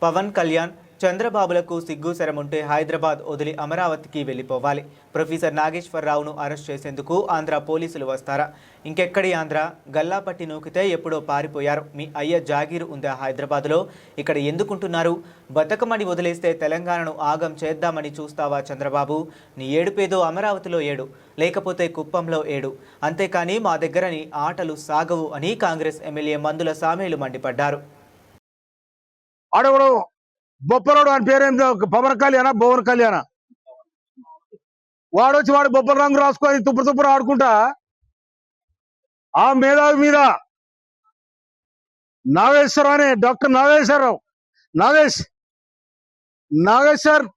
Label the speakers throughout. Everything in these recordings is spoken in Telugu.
Speaker 1: పవన్ కళ్యాణ్ చంద్రబాబులకు సిగ్గు శరముంటే హైదరాబాద్ వదిలి అమరావతికి వెళ్ళిపోవాలి. ప్రొఫెసర్ నాగేశ్వరరావును అరెస్ట్ చేసేందుకు ఆంధ్ర పోలీసులు వస్తారా? ఇంకెక్కడి ఆంధ్ర? గల్లాపట్టి నూకితే ఎప్పుడో పారిపోయారు. మీ అయ్య జాగీరు ఉందా హైదరాబాద్లో? ఇక్కడ ఎందుకుంటున్నారు? బతకమని వదిలేస్తే తెలంగాణను ఆగం చేద్దామని చూస్తావా చంద్రబాబు? నీ ఏడుపేదో అమరావతిలో ఏడు, లేకపోతే కుప్పంలో ఏడు. అంతేకాని మా దగ్గరని ఆటలు సాగవు అని కాంగ్రెస్ ఎమ్మెల్యే మందుల సామేలు మండిపడ్డారు.
Speaker 2: ఆడవడు బొప్పలోడు అని పేరేందో పవన్ కళ్యాణ భువన్ కళ్యాణ వాడొచ్చి వాడు బొప్పల రంగు రాసుకొని తుప్పు ఆడుకుంటా ఆ మేధావి మీద నాగేశ్వర అనే డాక్టర్ నాగేశ్వరరావు నాగేశ్వర్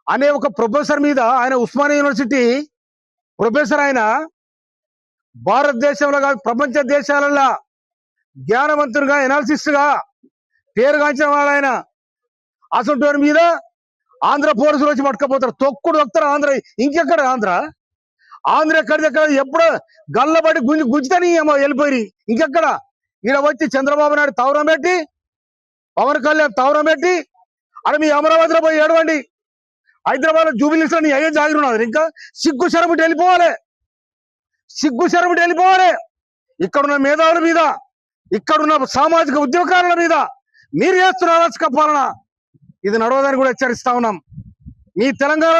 Speaker 2: అనే ఒక ప్రొఫెసర్ మీద, ఆయన ఉస్మానియా యూనివర్సిటీ ప్రొఫెసర్, ఆయన భారతదేశంలో కాదు ప్రపంచ దేశాలలో జ్ఞానవంతునిగా ఎనాలిసిస్ట్ గా పేరుగాంచిన వాడు ఆయన. అసలు మీద ఆంధ్ర పోలీసులు వచ్చి పట్టుకపోతారు, తొక్కుతారు. ఆంధ్ర ఇంకెక్కడ? ఆంధ్ర ఎక్కడిదెక్కడ ఎప్పుడు గల్లబడి గుంజుతని వెళ్ళిపోయి ఇంకెక్కడ? ఈడ వచ్చి చంద్రబాబు నాయుడు తవరం పెట్టి, పవన్ కళ్యాణ్ తవరం పెట్టి, అక్కడ మీ అమరావతిలో పోయి ఏడవండి. హైదరాబాద్ లో జూబిలీస్ లో నీ అయ్యే జాగిరున్నారు. ఇంకా సిగ్గు శరముటి వెళ్ళిపోవాలి. ఇక్కడున్న మేధావుల మీద, ఇక్కడున్న సామాజిక ఉద్యోగాల మీద మీరు చేస్తున్న అరాచక పాలన ఇది నడవదని కూడా హెచ్చరిస్తా ఉన్నాం. మీ తెలంగాణ